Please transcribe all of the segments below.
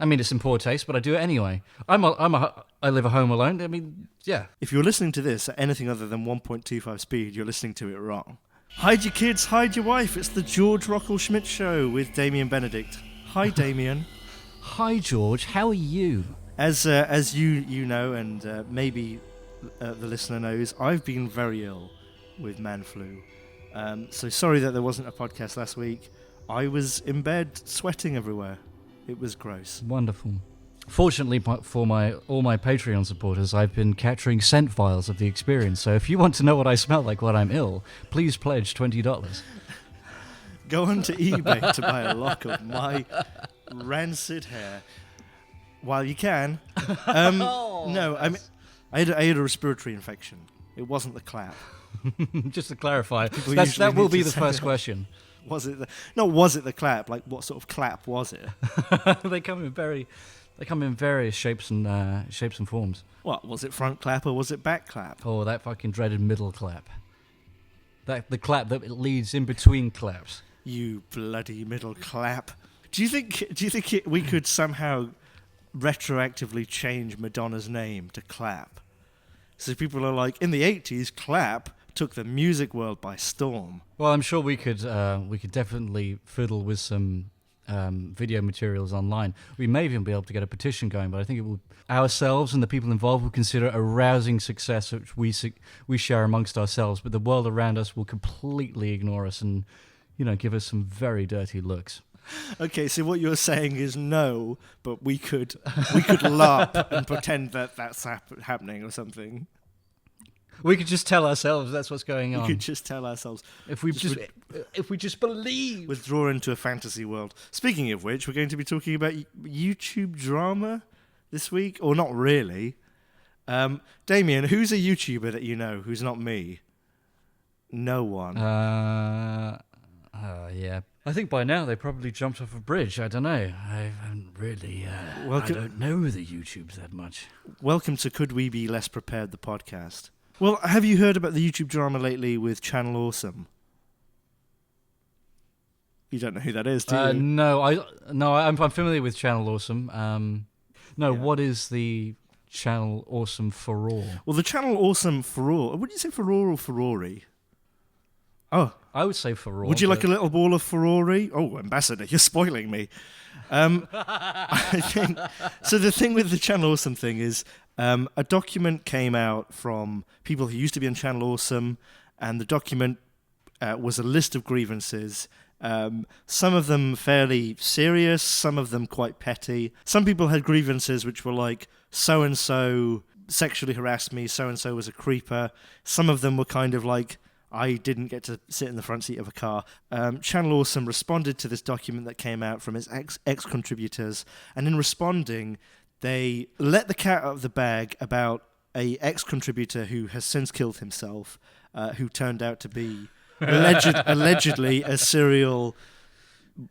I mean, it's in poor taste, but I do it anyway. I live at home alone. I mean, yeah. If you're listening to this at anything other than 1.25 speed, you're listening to it wrong. Hide your kids, hide your wife. It's the Georg Rockall-Schmidt Show with Damien Benedict. Hi, Damien. Hi, George. How are you? As you know, and maybe the listener knows, I've been very ill with man flu. So sorry that there wasn't a podcast last week. I was in bed sweating everywhere. It was gross. Wonderful. Fortunately for all my Patreon supporters, I've been capturing scent files of the experience. So if you want to know what I smell like when I'm ill, please pledge $20. Go onto eBay to buy a lock of my rancid hair while you can. No, I mean, I had a respiratory infection. It wasn't the clap. Just to clarify, that will be the first question. Was it the clap? Like, what sort of clap was it? They come in various shapes and forms. What was it? Front clap or was it back clap? Oh, that fucking dreaded middle clap. The clap that leads in between claps. You bloody middle clap. Do you think we could somehow retroactively change Madonna's name to Clap? So people are like, in the 80s, Clap took the music world by storm. Well, I'm sure we could definitely fiddle with some video materials online. We may even be able to get a petition going, but I think it will ourselves and the people involved will consider a rousing success which we share amongst ourselves, but the world around us will completely ignore us and, give us some very dirty looks. Okay, so what you're saying is no, but we could LARP and pretend that that's happening or something. We could just tell ourselves that's what's going on. We could just tell ourselves. If we just believe. Withdraw into a fantasy world. Speaking of which, we're going to be talking about YouTube drama this week, or not really. Damien, who's a YouTuber that you know who's not me? No one. Yeah. I think by now they probably jumped off a bridge. I don't know. I haven't really... I don't know the YouTubes that much. Welcome to Could We Be Less Prepared, the podcast. Well, have you heard about the YouTube drama lately with Channel Awesome? You don't know who that is, do you? No, I'm familiar with Channel Awesome. What is the Channel Awesome furore? Well, the Channel Awesome furore... Would you say furore or Ferrari? Oh. I would say furore. Would you like a little ball of Ferrari? Oh, Ambassador, you're spoiling me. I think... So the thing with the Channel Awesome thing is... a document came out from people who used to be on Channel Awesome, and the document was a list of grievances. Some of them fairly serious, some of them quite petty. Some people had grievances which were like, so-and-so sexually harassed me, so-and-so was a creeper. Some of them were kind of like, I didn't get to sit in the front seat of a car. Channel Awesome responded to this document that came out from its ex-contributors, and in responding... they let the cat out of the bag about a ex-contributor who has since killed himself, who turned out to be allegedly a serial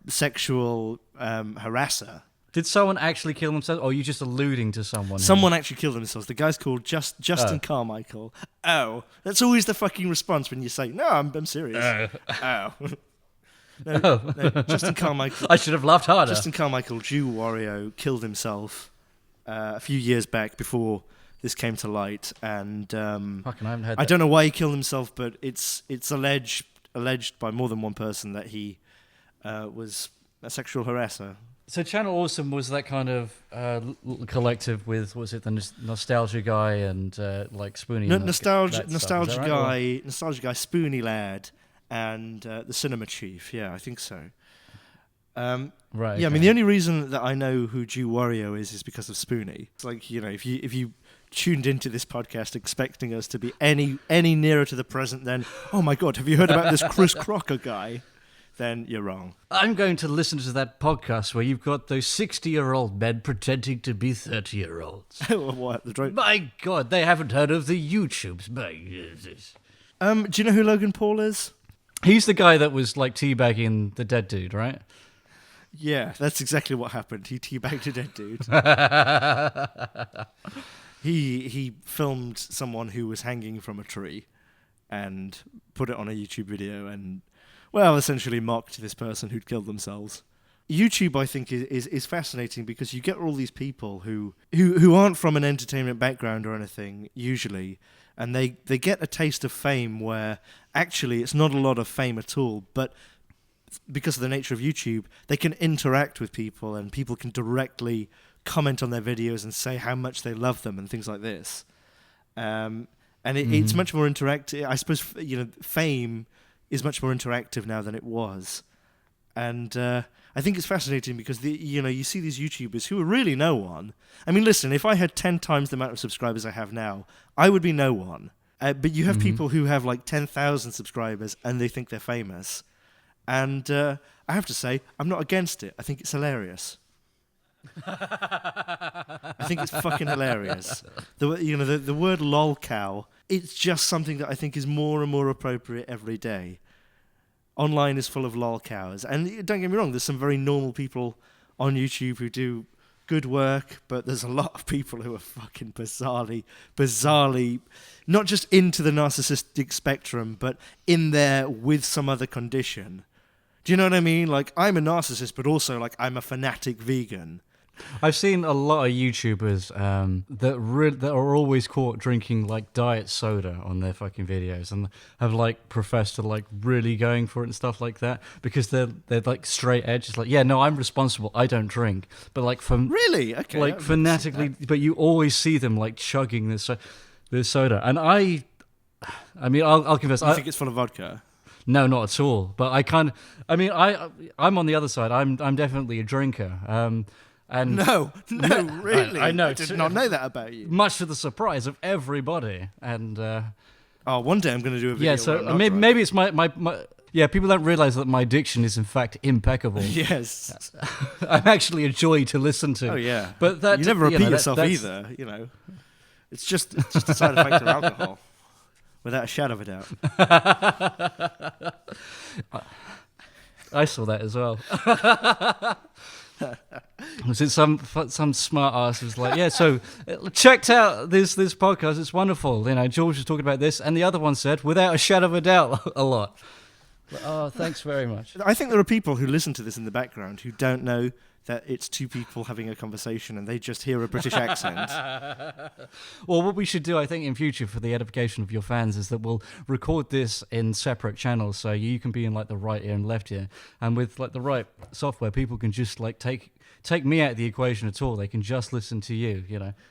sexual harasser. Did someone actually kill themselves, or are you just alluding to someone? Someone actually killed themselves. The guy's called Justin Carmichael. Oh, that's always the fucking response when you say, no, I'm serious. Oh. No, Justin Carmichael. I should have laughed harder. Justin Carmichael, Jew Wario, killed himself a few years back before this came to light, and I haven't heard I don't know why he killed himself, but it's alleged by more than one person that he was a sexual harasser. So Channel Awesome was that kind of collective with, was it the Nostalgia Guy and like Spoonie? Nostalgia Guy, Spoonie Lad, and the Cinema Chief. Yeah, I think so. Right. Yeah, okay. I mean the only reason that I know who Jew Wario is because of Spoonie. It's like, if you tuned into this podcast expecting us to be any nearer to the present, then oh my god, have you heard about this Chris Crocker guy? Then you're wrong. I'm going to listen to that podcast where you've got those 60-year-old men pretending to be 30-year-olds. What? My God, they haven't heard of the YouTubes. Do you know who Logan Paul is? He's the guy that was like teabagging the dead dude, right? Yeah, that's exactly what happened. He teabagged a dead dude. He filmed someone who was hanging from a tree and put it on a YouTube video and... well, essentially mocked this person who'd killed themselves. YouTube, I think, is fascinating because you get all these people who aren't from an entertainment background or anything, usually, and they get a taste of fame where actually it's not a lot of fame at all, but because of the nature of YouTube, they can interact with people and people can directly comment on their videos and say how much they love them and things like this. And it's much more interactive. I suppose, fame is much more interactive now than it was. And I think it's fascinating because you see these YouTubers who are really no one. I mean, listen, if I had 10 times the amount of subscribers I have now, I would be no one. But you have people who have like 10,000 subscribers and they think they're famous. And I have to say, I'm not against it. I think it's hilarious. I think it's fucking hilarious. The word lolcow, it's just something that I think is more and more appropriate every day. Online is full of lolcows. And don't get me wrong, there's some very normal people on YouTube who do good work, but there's a lot of people who are fucking bizarrely, not just into the narcissistic spectrum, but in there with some other condition. Do you know what I mean? Like, I'm a narcissist, but also, like, I'm a fanatic vegan. I've seen a lot of YouTubers that are always caught drinking like diet soda on their fucking videos and have like professed to like really going for it and stuff like that because they're like straight edge. It's like, yeah, no, I'm responsible. I don't drink, but like really, okay, like fanatically. But you always see them like chugging this soda, and I mean, I'll confess, I think it's full of vodka. No, not at all. But I'm on the other side. I'm definitely a drinker. And no, really. I know. I did not know that about you. Much to the surprise of everybody. And one day I'm going to do a video. Yeah, so maybe it's my yeah. People don't realize that my diction is in fact impeccable. Yes, I'm actually a joy to listen to. Oh yeah, but that you never repeat yourself either. You know, it's just a side effect of alcohol, without a shadow of a doubt. I saw that as well. Some smart ass was like, yeah, so checked out this podcast, it's wonderful. George was talking about this, and the other one said, without a shadow of a doubt, a lot. Oh, thanks very much. I think there are people who listen to this in the background who don't know that it's two people having a conversation and they just hear a British accent. Well, what we should do, I think, in future for the edification of your fans is that we'll record this in separate channels, so you can be in like the right ear and left ear, and with like the right software, people can just like take me out of the equation at all. They can just listen to you,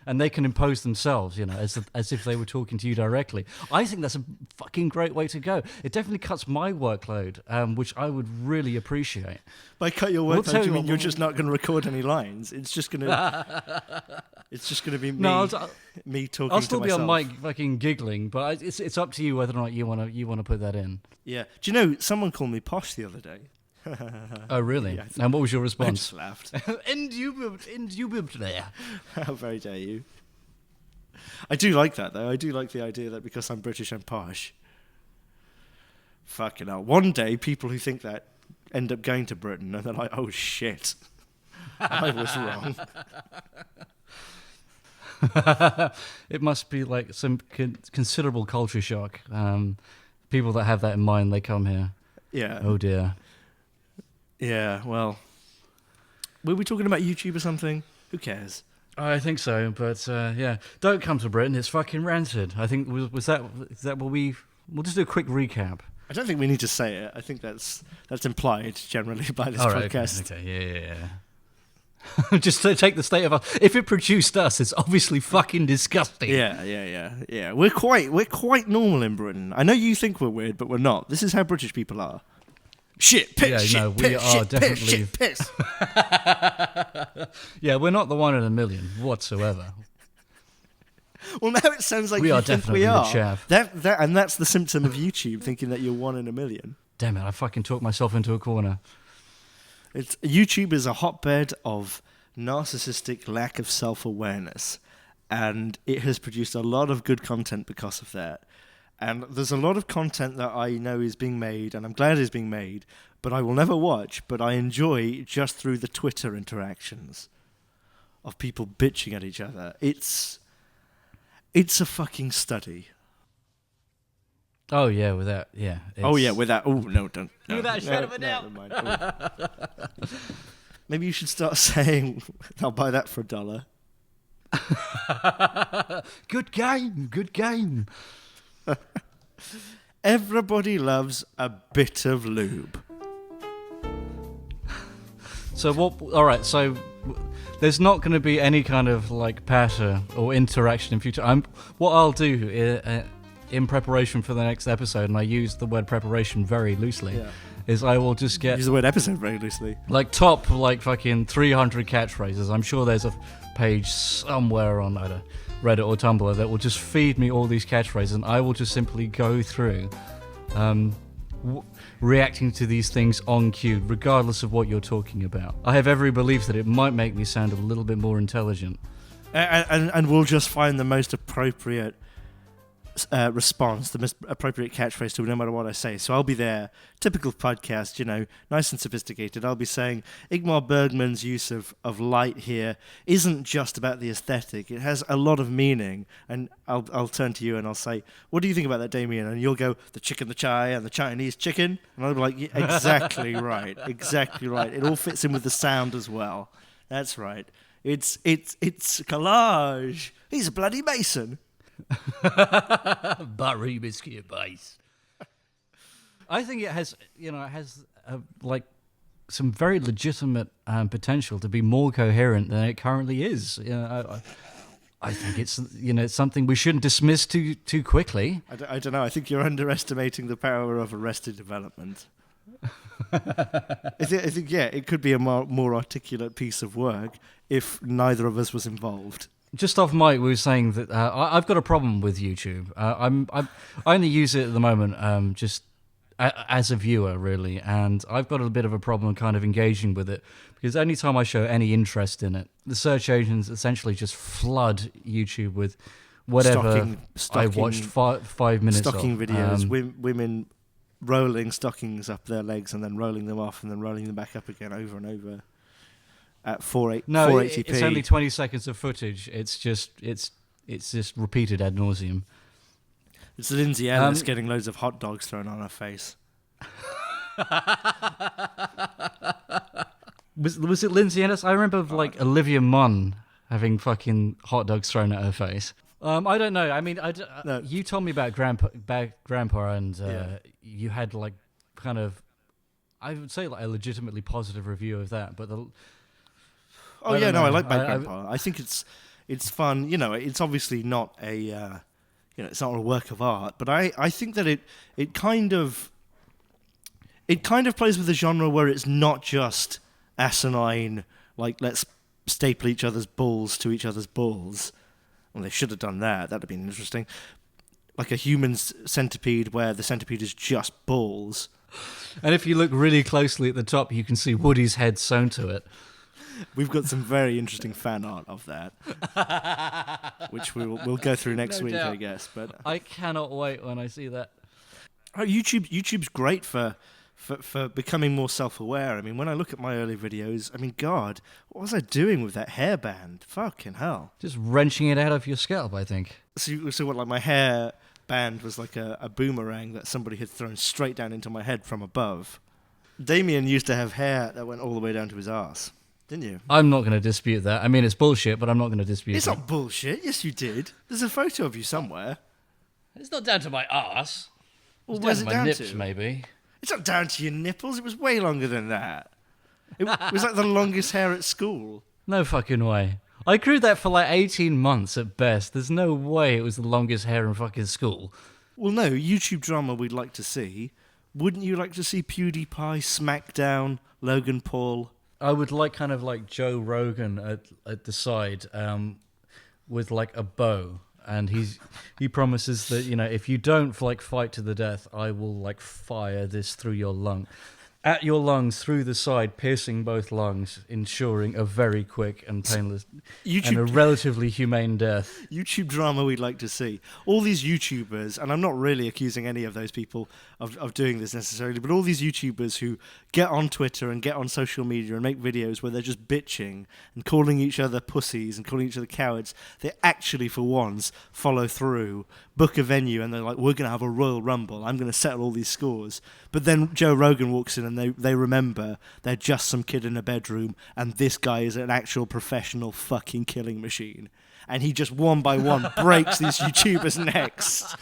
and they can impose themselves, as if they were talking to you directly. I think that's a fucking great way to go. It definitely cuts my workload, which I would really appreciate. By cut your workload, you mean you're just not going to record any lines? It's just going to be me talking. I'll still to be myself. on mic fucking giggling, but it's up to you whether or not you want to put that in. Yeah. Do you know someone called me posh the other day? Oh really? Yeah, and what was your I response? just laughed. Indubitably. How very dare you? I do like that though. I do like the idea that because I'm British, I'm posh. Fucking hell. One day, people who think that end up going to Britain and they're like, oh shit, I was wrong. It must be like some considerable culture shock. People that have that in mind, they come here. Yeah. Oh dear. Yeah, well, were we talking about YouTube or something? Who cares? I think so, but yeah, don't come to Britain. It's fucking rancid. I think is that what we'll just do a quick recap. I don't think we need to say it. I think that's implied generally by this podcast. Okay, yeah. Just to take the state of us. If it produced us, it's obviously fucking disgusting. Yeah. We're quite normal in Britain. I know you think we're weird, but we're not. This is how British people are. Shit, piss, yeah, we are definitely piss. Yeah, we're not the one in a million whatsoever. Well, now it sounds like we you are think definitely we are. The chaff. And that's the symptom of YouTube, thinking that you're one in a million. Damn it! I fucking talked myself into a corner. YouTube is a hotbed of narcissistic lack of self-awareness, and it has produced a lot of good content because of that. And there's a lot of content that I know is being made, and I'm glad it's being made, but I will never watch, but I enjoy just through the Twitter interactions of people bitching at each other. It's a fucking study. Oh yeah, without Oh yeah, without. Oh no, don't. No, without a shadow of a doubt. Never mind. Maybe you should start saying, I'll buy that for $1. Good game. Everybody loves a bit of lube. So what? All right. So there's not going to be any kind of like patter or interaction in future. What I'll do in preparation for the next episode, and I use the word preparation very loosely, is I will just get use the word episode very loosely. Like top like fucking 300 catchphrases. I'm sure there's a page somewhere on either Reddit or Tumblr that will just feed me all these catchphrases, and I will just simply go through reacting to these things on cue, regardless of what you're talking about. I have every belief that it might make me sound a little bit more intelligent. And we'll just find the most appropriate response, the most appropriate catchphrase to no matter what I say. So I'll be there, typical podcast, nice and sophisticated. I'll be saying Ingmar Bergman's use of light here isn't just about the aesthetic. It has a lot of meaning. And I'll turn to you and I'll say, what do you think about that, Damien? And you'll go, the chicken, the chai, and the Chinese chicken. And I'll be like, yeah, exactly right. Exactly right. It all fits in with the sound as well. That's right. It's collage. He's a bloody mason. Buttery biscuit base. I think it has, like some very legitimate potential to be more coherent than it currently is. I think it's it's something we shouldn't dismiss too quickly. I don't know. I think you're underestimating the power of Arrested Development. I think it could be a more articulate piece of work if neither of us was involved. Just off mic, we were saying that I've got a problem with YouTube. I only use it at the moment, just as a viewer, really, and I've got a bit of a problem kind of engaging with it because any time I show any interest in it, the search engines essentially just flood YouTube with whatever I watched 5 minutes of. Stocking videos, women rolling stockings up their legs and then rolling them off and then rolling them back up again over and over. At 480p. It's only 20 seconds of footage. It's just repeated ad nauseum. It's Lindsay Ellis getting loads of hot dogs thrown on her face. Was it Lindsay Ellis? I remember like Olivia Munn having fucking hot dogs thrown at her face. I don't know. I mean, no. You told me about Grandpa, and you had like kind of, I would say like a legitimately positive review of that, but I like Bad Grandpa. I think it's fun. It's obviously not a it's not a work of art, but I think that it kind of plays with the genre where it's not just asinine, like let's staple each other's balls to each other's balls. Well, they should have done that. That'd have been interesting. Like a human centipede where the centipede is just balls. And if you look really closely at the top, you can see Woody's head sewn to it. We've got some very interesting fan art of that, which we'll go through next week, I guess. But I cannot wait when I see that. Oh, YouTube's great for becoming more self-aware. I mean, when I look at my early videos, I mean, God, what was I doing with that hairband? Fucking hell! Just wrenching it out of your scalp, I think. So what? Like my hair band was like a boomerang that somebody had thrown straight down into my head from above. Damien used to have hair that went all the way down to his arse. Didn't you? I'm not going to dispute that. I mean, it's bullshit, but I'm not going to dispute it. It's not bullshit. Yes, you did. There's a photo of you somewhere. It's not down to my arse. Well, where's it down nips, to? Maybe. It's not down to your nipples. It was way longer than that. It was like the longest hair at school. No fucking way. I grew that for like 18 months at best. There's no way it was the longest hair in fucking school. Well, no, YouTube drama we'd like to see. Wouldn't you like to see PewDiePie, SmackDown, Logan Paul? I would like kind of like Joe Rogan at the side with like a bow. And he promises that, if you don't like fight to the death, I will like fire this through your lung. At your lungs, through the side, piercing both lungs, ensuring a very quick and painless and a relatively humane death. YouTube drama we'd like to see. All these YouTubers, and I'm not really accusing any of those people of doing this necessarily, but all these YouTubers who get on Twitter and get on social media and make videos where they're just bitching and calling each other pussies and calling each other cowards, they actually, for once, follow through, book a venue, and they're like, we're going to have a Royal Rumble, I'm going to settle all these scores. But then Joe Rogan walks in and they remember they're just some kid in a bedroom, and this guy is an actual professional fucking killing machine. And he just one by one breaks these YouTubers' necks.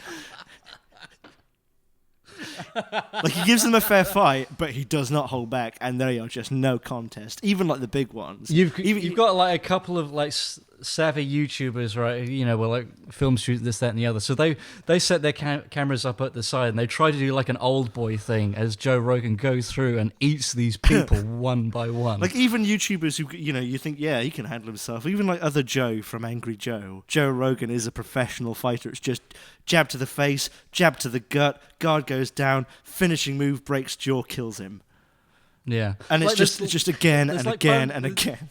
Like, he gives them a fair fight, but he does not hold back, and they are just no contest. Even like the big ones. You've got like a couple of like savvy YouTubers, right? You know, well, like film shoot this, that, and the other. So they set their cameras up at the side, and they try to do like an old boy thing as Joe Rogan goes through and eats these people one by one. Like, even YouTubers who, you know, you think, yeah, he can handle himself. Even like other Joe from Angry Joe. Joe Rogan is a professional fighter. It's just jab to the face, jab to the gut, guard goes down, finishing move, breaks jaw, kills him. Yeah. And it's like just again and again and again.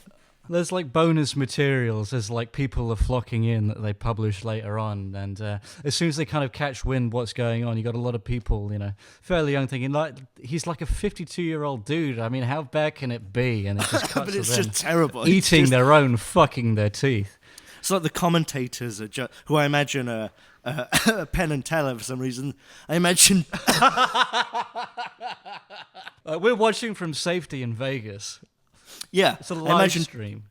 There's like bonus materials as like people are flocking in that they publish later on, and as soon as they kind of catch wind what's going on, you got a lot of people, you know, fairly young, thinking like he's like a 52-year-old dude. I mean, how bad can it be? And it just cuts but it's to just terrible. eating their own, fucking their teeth. It's like the commentators are who I imagine are Penn and Teller for some reason. I imagine We're watching from safety in Vegas. Yeah, It's a live stream.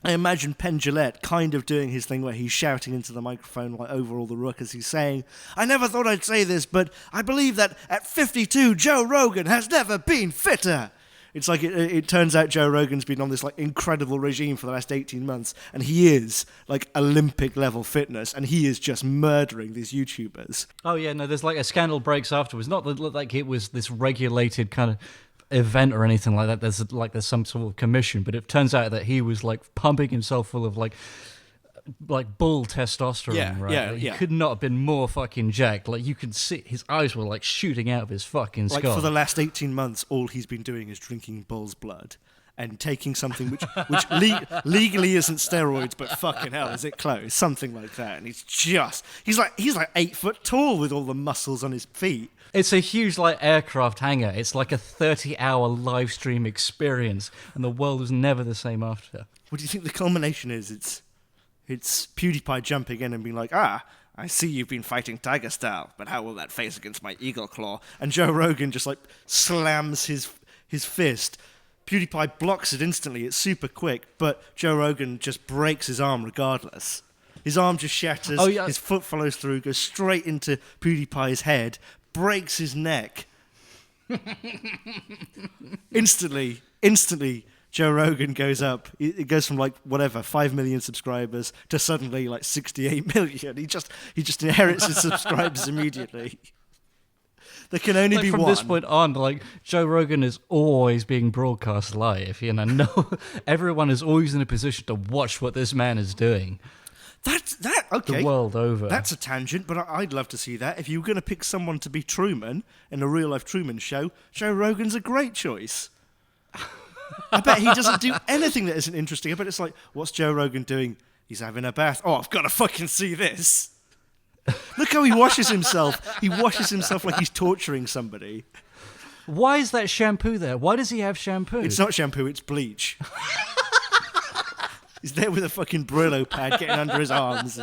I imagine Penn Jillette kind of doing his thing where he's shouting into the microphone like over all the ruckus. He's saying, "I never thought I'd say this, but I believe that at 52, Joe Rogan has never been fitter." It's like it turns out Joe Rogan's been on this like incredible regime for the last 18 months, and he is like Olympic level fitness, and he is just murdering these YouTubers. Oh yeah, no, there's like a scandal breaks afterwards. Not that like it was this regulated kind of event or anything like that. There's some sort of commission, but it turns out that he was like pumping himself full of like bull testosterone, right? Yeah, like, he could not have been more fucking jacked. Like, you could see his eyes were like shooting out of his fucking skull. Like, for the last 18 months, all he's been doing is drinking bull's blood and taking something which legally isn't steroids, but fucking hell, is it close? Something like that. And he's like 8 foot tall with all the muscles on his feet. It's a huge like aircraft hangar. It's like a 30-hour live stream experience, and the world was never the same after. What do you think the culmination is? It's PewDiePie jumping in and being like, I see you've been fighting Tiger Style, but how will that face against my Eagle Claw? And Joe Rogan just like slams his fist. PewDiePie blocks it instantly. It's super quick, but Joe Rogan just breaks his arm regardless. His arm just shatters. Oh, yeah. His foot follows through, goes straight into PewDiePie's head, breaks his neck. Instantly, Joe Rogan goes up. It goes from like whatever 5 million subscribers to suddenly like 68 million. He just inherits his subscribers immediately. There can only be from one. This point on, like, Joe Rogan is always being broadcast live. You know, no, everyone is always in a position to watch what this man is doing. Okay. The world over. That's a tangent, but I'd love to see that. If you were going to pick someone to be Truman in a real life Truman show, Joe Rogan's a great choice. I bet he doesn't do anything that isn't interesting. I bet it's like, what's Joe Rogan doing? He's having a bath. Oh, I've got to fucking see this. Look how he washes himself. He washes himself like he's torturing somebody. Why is that shampoo there? Why does he have shampoo? It's not shampoo, it's bleach. He's there with a fucking Brillo pad getting under his arms.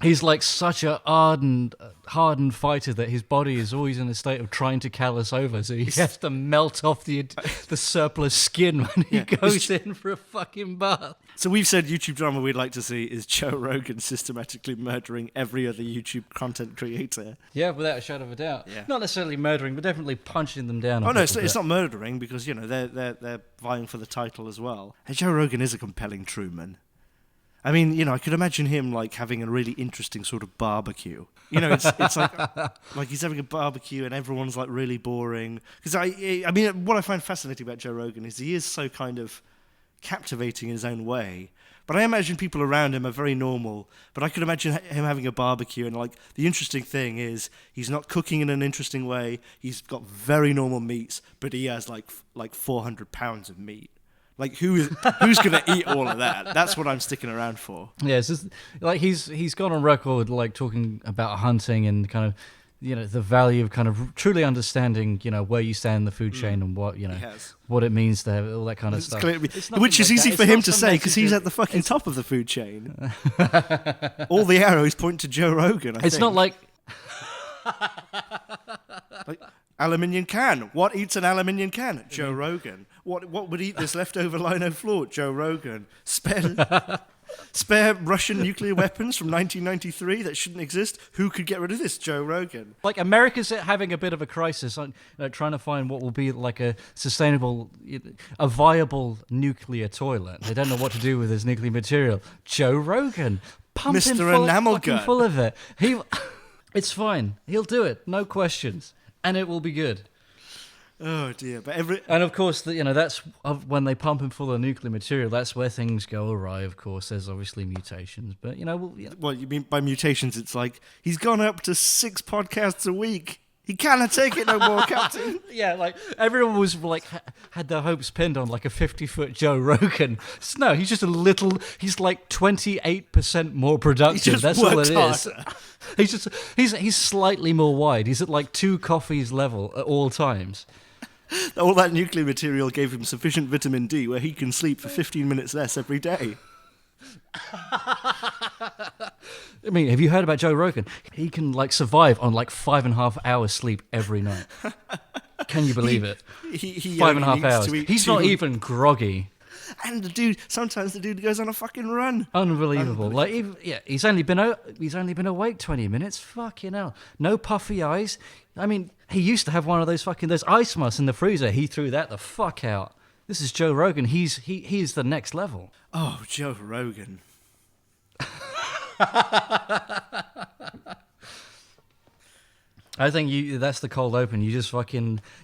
He's like such a hardened fighter that his body is always in a state of trying to callous over, so he has to melt off the surplus skin when he goes in for a fucking bath. So we've said YouTube drama we'd like to see is Joe Rogan systematically murdering every other YouTube content creator. Yeah, without a shadow of a doubt. Yeah. Not necessarily murdering, but definitely punching them down. Oh no, it's not murdering because you know they're vying for the title as well. And Joe Rogan is a compelling Truman. I mean, you know, I could imagine him like having a really interesting sort of barbecue. You know, it's like he's having a barbecue and everyone's like really boring. Because I mean, what I find fascinating about Joe Rogan is he is so kind of captivating in his own way. But I imagine people around him are very normal. But I could imagine him having a barbecue and like the interesting thing is he's not cooking in an interesting way. He's got very normal meats, but he has like 400 pounds of meat. Like who's going to eat all of that? That's what I'm sticking around for. Yeah, it's just, like he's gone on record like talking about hunting and kind of, you know, the value of kind of truly understanding, you know, where you stand in the food chain and what, you know, what it means to have all that kind of stuff. Which is easy for him to say because he's at the fucking top of the food chain. All the arrows point to Joe Rogan. I think. Not like Like, aluminium can. What eats an aluminium can? Joe Rogan. What would eat this leftover lino floor? Joe Rogan. Spare Russian nuclear weapons from 1993 that shouldn't exist? Who could get rid of this? Joe Rogan. Like, America's having a bit of a crisis on trying to find what will be like a sustainable, a viable nuclear toilet. They don't know what to do with this nuclear material. Joe Rogan, pumping Mr. Enamel Gun. full of it. It's fine. He'll do it. No questions. And it will be good. Oh dear! And of course, that's when they pump him full of nuclear material. That's where things go awry. Of course, there's obviously mutations, but Well, you mean by mutations? It's like he's gone up to 6 podcasts a week. He cannot take it no more, Captain. Yeah, like everyone was like had their hopes pinned on like a 50-foot Joe Rogan. No, he's just he's like 28% more productive. That's all it is. He's slightly more wide. He's at like 2 coffees level at all times. All that nuclear material gave him sufficient vitamin D where he can sleep for 15 minutes less every day. I mean, have you heard about Joe Rogan? He can like survive on like 5.5 hours sleep every night. Can you believe it? He 5.5 hours. He's not even groggy. And sometimes the dude goes on a fucking run. Unbelievable. Like, he's only been awake 20 minutes. Fucking hell. No puffy eyes. I mean, he used to have one of those ice masks in the freezer. He threw that the fuck out. This is Joe Rogan. He's the next level. Oh, Joe Rogan. I think that's the cold open. You just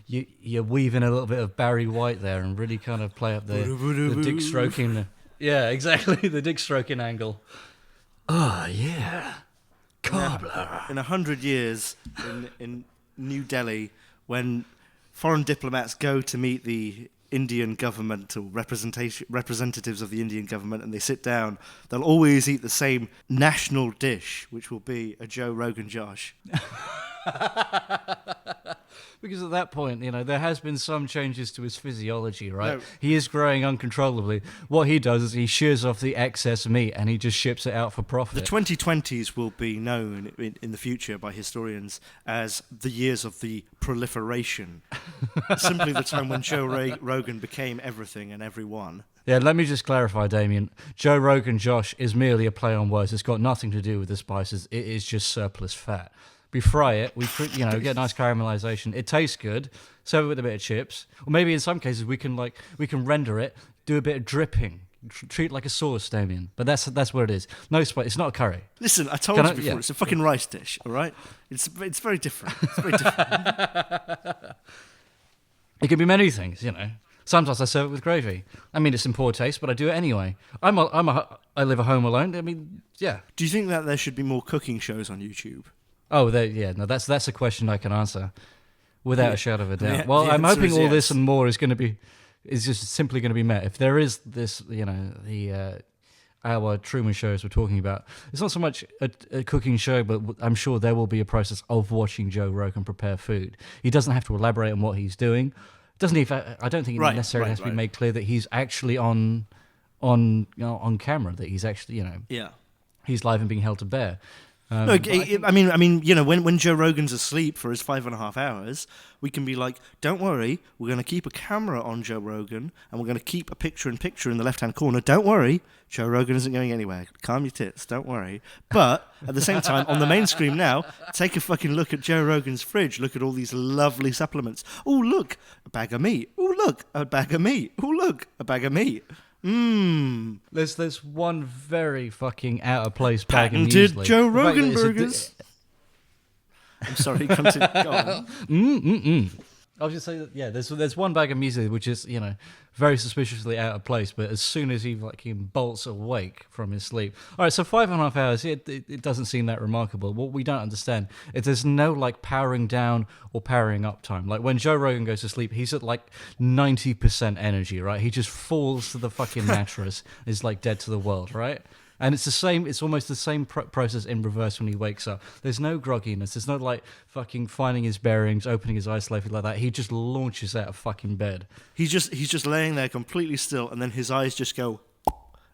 you weave in a little bit of Barry White there and really kind of play up the dick stroking. Yeah, exactly, the dick stroking angle. Oh, yeah. Cobbler. In 100 years in New Delhi, when foreign diplomats go to meet the Indian government or representatives of the Indian government and they sit down, they'll always eat the same national dish, which will be a Joe Rogan Josh. Because at that point, there has been some changes to his physiology, right? No. He is growing uncontrollably. What he does is he shears off the excess meat and he just ships it out for profit. The 2020s will be known in the future by historians as the years of the proliferation. Simply the time when Joe Rogan became everything and everyone. Yeah, let me just clarify, Damien. Joe Rogan Josh is merely a play on words. It's got nothing to do with the spices. It is just surplus fat. We fry it, we get nice caramelization. It tastes good. Serve it with a bit of chips, or maybe in some cases we can render it, do a bit of dripping, treat it like a sauce, Damien. But that's what it is. No spice. It's not a curry. Listen, I told you before. It's a fucking rice dish. All right, it's very different. It's very different. It can be many things, Sometimes I serve it with gravy. I mean, it's in poor taste, but I do it anyway. I live at home alone. I mean, yeah. Do you think that there should be more cooking shows on YouTube? Oh, that's a question I can answer without a shadow of a doubt. Well, I'm hoping all this and more is just simply going to be met. If there is this, our Truman shows we're talking about, it's not so much a cooking show, but I'm sure there will be a process of watching Joe Rogan prepare food. He doesn't have to elaborate on what he's doing. I don't think it necessarily has to be made clear that he's actually on camera, that he's actually he's live and being held to bear. Look, I mean, when Joe Rogan's asleep for his 5.5 hours, we can be like, don't worry, we're going to keep a camera on Joe Rogan, and we're going to keep a picture-in-picture in the left-hand corner. Don't worry, Joe Rogan isn't going anywhere. Calm your tits, don't worry. But, at the same time, on the main screen now, take a fucking look at Joe Rogan's fridge. Look at all these lovely supplements. Oh, look, a bag of meat. Oh, look, a bag of meat. Oh, look, a bag of meat. There's one very fucking out of place bag of patented muesli. Joe Rogan burgers. I'm sorry, continue. Go on. I was just saying that, yeah, there's one bag of muesli which is, very suspiciously out of place, but as soon as he bolts awake from his sleep. All right, so 5.5 hours, it doesn't seem that remarkable. What we don't understand is there's no powering down or powering up time. Like when Joe Rogan goes to sleep, he's at 90% energy, right? He just falls to the fucking mattress, is dead to the world, right? And it's almost the same process in reverse when he wakes up. There's no grogginess. There's no fucking finding his bearings, opening his eyes slowly like that. He just launches out of fucking bed. He's just laying there completely still, and then his eyes just go,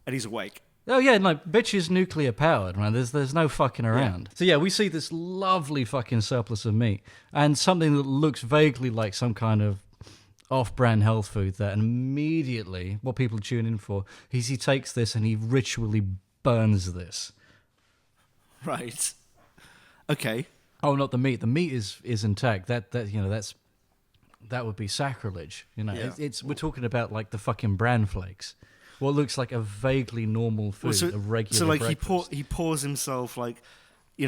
and he's awake. Oh yeah, no, bitch is nuclear powered, man. There's no fucking around. So yeah, we see this lovely fucking surplus of meat and something that looks vaguely like some kind of off-brand health food there, and immediately what people tune in for is he takes this and he ritually burns this. Right. Okay. Oh, not the meat. The meat is intact. That that would be sacrilege. You know, it's we're talking about like the fucking bran flakes. What looks like a vaguely normal food, a regular. So like breakfast. he pours himself like,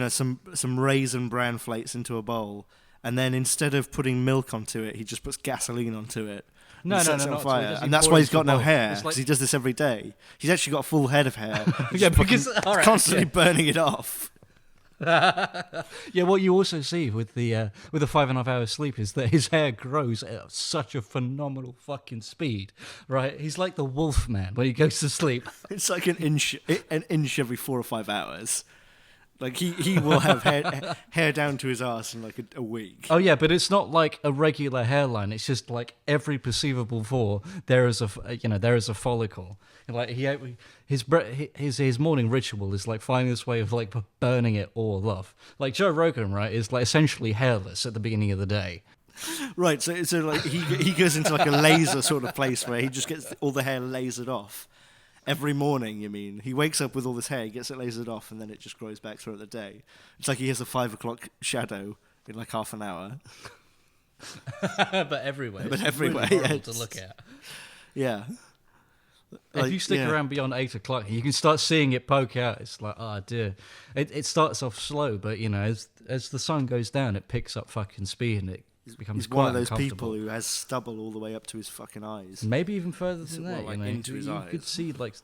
some raisin bran flakes into a bowl, and then instead of putting milk onto it, he just puts gasoline onto it. No, sets it on not fire. at all. And that's why he's got no It's hair, like- because he does this every day. He's actually got a full head of hair. Yeah, because all right, constantly burning it off. Yeah, what you also see with the 5.5 hours sleep is that his hair grows at such a phenomenal fucking speed, right? He's like the wolf man when he goes to sleep. It's like an inch every 4 or 5 hours. Like he will have hair down to his arse in like a week. Oh yeah, but it's not like a regular hairline. It's just like every perceivable pore there is a follicle. Like his morning ritual is like finding this way of like burning it all off. Like Joe Rogan, right, is like essentially hairless at the beginning of the day. Right, so like he goes into like a laser sort of place where he just gets all the hair lasered off. Every morning, you mean? He wakes up with all this hair, he gets it lasered off, and then it just grows back throughout the day. It's like he has a 5 o'clock shadow in like half an hour. But everywhere. But It's everywhere, really horrible yeah, to look at. Yeah. If you stick around beyond 8 o'clock, you can start seeing it poke out. It's like, oh dear. It starts off slow, but as the sun goes down, it picks up fucking speed and it becomes He's quite one of those uncomfortable. people who has stubble all the way up to his fucking eyes. Maybe even further than Well, that. like into his you eyes. could see like,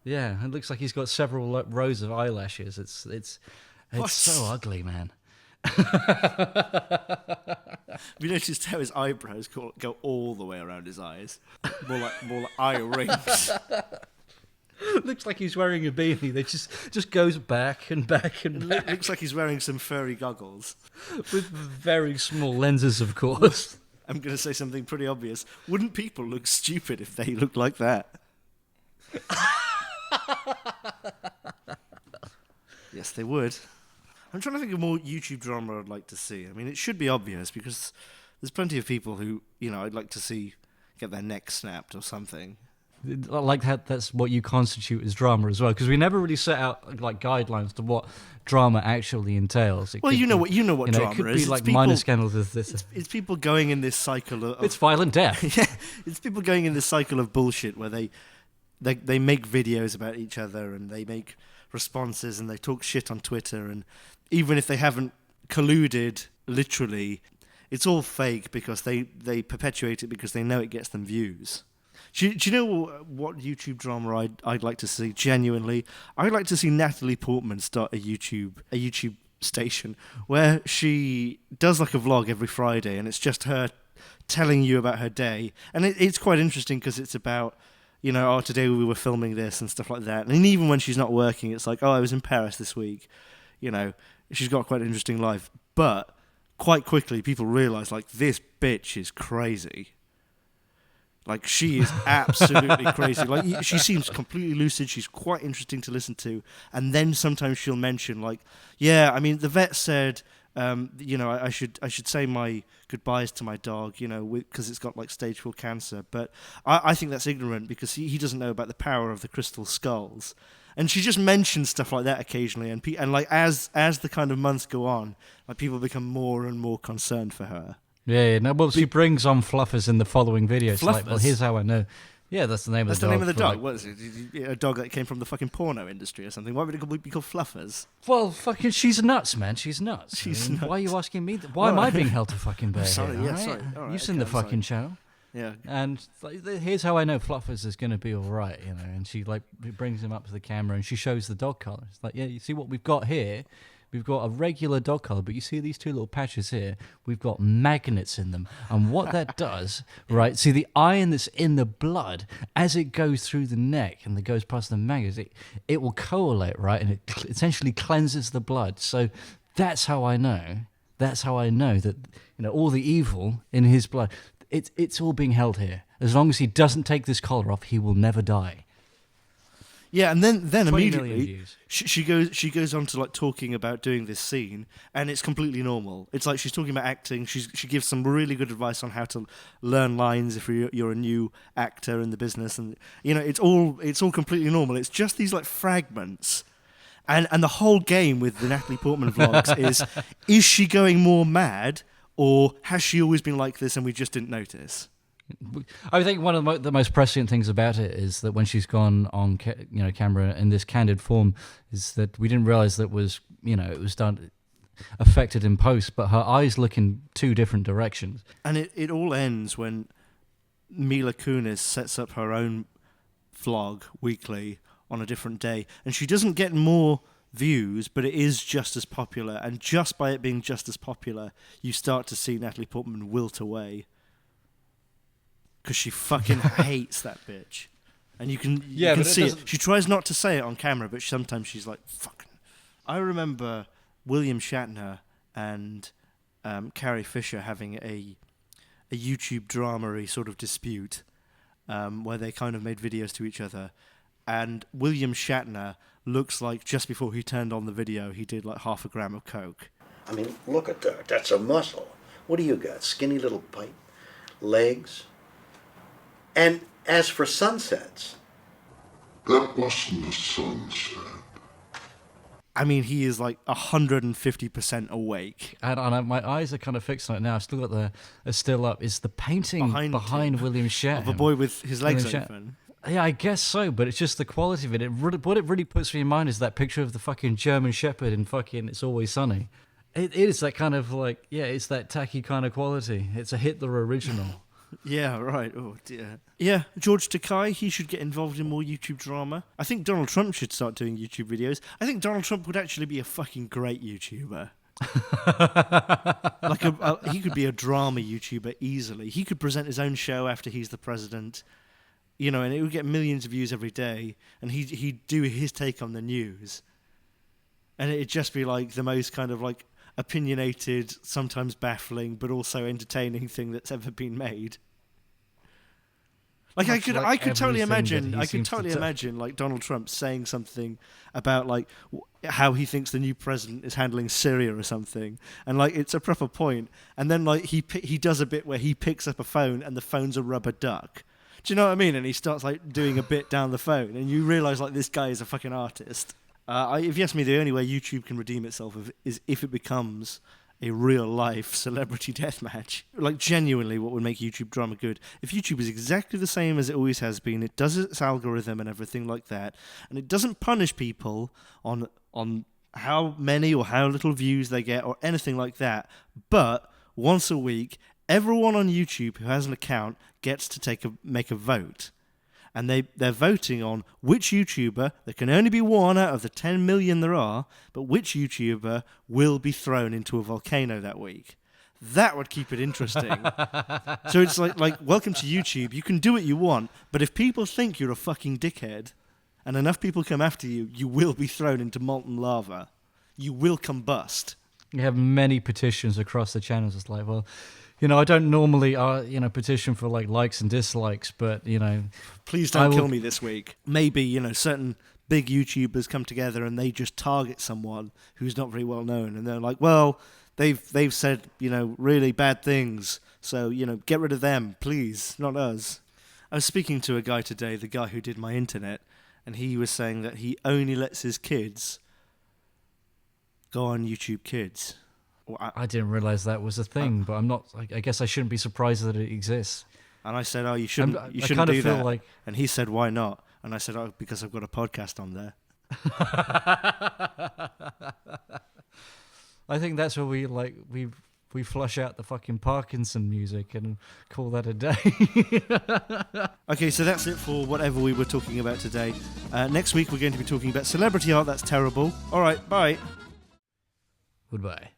yeah, it looks like he's got several rows of eyelashes. It's What? so ugly, man. Have you noticed how his eyebrows go all the way around his eyes? More like eye rings. Looks like he's wearing a beanie that just goes back and back and back Looks like he's wearing some furry goggles. with very small lenses, of course. I'm going to say something pretty obvious. Wouldn't people look stupid if they looked like that? Yes, they would. I'm trying to think of more YouTube drama I'd like to see. I mean, it should be obvious because there's plenty of people who, I'd like to see get their neck snapped or something. Like that's what you constitute as drama as well, because we never really set out like guidelines to what drama actually entails. Well, you know what drama it could is. be like minor scandals. It's people going in this cycle of... It's violent death. Yeah, it's people going in this cycle of bullshit where they make videos about each other and they make responses and they talk shit on Twitter, and even if they haven't colluded literally, it's all fake because they perpetuate it because they know it gets them views. Do you know what YouTube drama I'd like to see? Genuinely, I'd like to see Natalie Portman start a YouTube station where she does like a vlog every Friday, and it's just her telling you about her day, and it's quite interesting because it's about, today we were filming this and stuff like that. And even when she's not working, it's like, oh, I was in Paris this week. She's got quite an interesting life. But quite quickly, people realise, like, this bitch is crazy. Like, she is absolutely crazy. Like, she seems completely lucid. She's quite interesting to listen to. And then sometimes she'll mention, like, yeah, I mean, the vet said, I should say my goodbyes to my dog, because it's got, like, stage 4 cancer. But I think that's ignorant because he doesn't know about the power of the crystal skulls. And she just mentions stuff like that occasionally. And like, as the kind of months go on, like, people become more and more concerned for her. Yeah. No, well, she brings on Fluffers in the following video. It's like, well, Fluffers? here's how I know. Yeah, that's the name of the dog. That's the name of the dog. Like, What is it? A dog that came from the fucking porno industry or something. Why would it be called Fluffers? well, fucking, she's nuts, man. She's nuts. She's Why are you nuts. asking me? Why am I being held to fucking bear Sorry, here? yeah, all right? sorry. All right, You've seen okay, the I'm sorry. fucking channel. Yeah. And like, here's how I know Fluffers is going to be all right, And she like brings him up to the camera and she shows the dog collar. It's like, yeah, you see what we've got here? We've got a regular dog collar, but you see these two little patches here? We've got magnets in them. And what that does, right, see the iron that's in the blood, as it goes through the neck and it goes past the magnets, it will correlate, right? And it essentially cleanses the blood. So that's how I know. That's how I know that, all the evil in his blood, it's all being held here. As long as he doesn't take this collar off, he will never die. Yeah, and then 20 million immediately views. she goes on to like talking about doing this scene, and it's completely normal. It's like she's talking about acting. She gives some really good advice on how to learn lines if you're a new actor in the business, and it's all completely normal. It's just these like fragments, and the whole game with the Natalie Portman vlogs is she going more mad, or has she always been like this and we just didn't notice? I think one of the most prescient things about it is that when she's gone on camera in this candid form, is that we didn't realize that it was done affected in post, but her eyes look in two different directions. And it all ends when Mila Kunis sets up her own vlog weekly on a different day, and she doesn't get more views, but it is just as popular, and just by it being just as popular, you start to see Natalie Portman wilt away. Because she fucking hates that bitch. And you can see it. She tries not to say it on camera, but sometimes she's like, fucking. I remember William Shatner and Carrie Fisher having a YouTube drama-y sort of dispute where they kind of made videos to each other. And William Shatner looks like just before he turned on the video, he did like 0.5 gram of coke. I mean, look at that. That's a muscle. What do you got? Skinny little pipe? Legs? And as for sunsets... That wasn't a sunset. I mean, he is like 150% awake. And my eyes are kind of fixed on it now. I've still got the still up. Is the painting behind William Shatner. Of a boy with his legs open. Yeah, I guess so, but it's just the quality of it. What it really puts me in mind is that picture of the fucking German Shepherd in fucking It's Always Sunny. It is that kind of like, it's that tacky kind of quality. It's a Hitler original. Yeah, right. Oh, dear. Yeah, George Takei, he should get involved in more YouTube drama. I think Donald Trump should start doing YouTube videos. I think Donald Trump would actually be a fucking great YouTuber. He could be a drama YouTuber easily. He could present his own show after he's the president, and it would get millions of views every day, and he'd do his take on the news. And it'd just be like the most kind of like opinionated, sometimes baffling, but also entertaining thing that's ever been made. Like I could totally imagine like Donald Trump saying something about like how he thinks the new president is handling Syria or something, and like it's a proper point, and then like he does a bit where he picks up a phone and the phone's a rubber duck. Do you know what I mean? And he starts like doing a bit down the phone, and you realise like this guy is a fucking artist. If you ask me, the only way YouTube can redeem itself is if it becomes a real-life celebrity deathmatch. Like, genuinely, what would make YouTube drama good? If YouTube is exactly the same as it always has been, it does its algorithm and everything like that, and it doesn't punish people on how many or how little views they get or anything like that, but once a week, everyone on YouTube who has an account gets to make a vote. And they're voting on which YouTuber, there can only be one out of the 10 million there are, but which YouTuber will be thrown into a volcano that week. That would keep it interesting. So it's like, welcome to YouTube. You can do what you want, but if people think you're a fucking dickhead, and enough people come after you, you will be thrown into molten lava. You will combust. You have many petitions across the channels. It's like, well... I don't normally, petition for like likes and dislikes, but, Please don't kill me this week. Maybe, certain big YouTubers come together and they just target someone who's not very well known. And they're like, well, they've said, really bad things. So, get rid of them, please, not us. I was speaking to a guy today, the guy who did my internet, and he was saying that he only lets his kids go on YouTube Kids. I didn't realize that was a thing, but I'm not. I guess I shouldn't be surprised that it exists. And I said, "Oh, you shouldn't. You shouldn't do that." Like... And he said, "Why not?" And I said, "Oh, because I've got a podcast on there." I think that's where we flush out the fucking Parkinson music and call that a day. Okay, so that's it for whatever we were talking about today. Next week we're going to be talking about celebrity art that's terrible. All right, bye. Goodbye.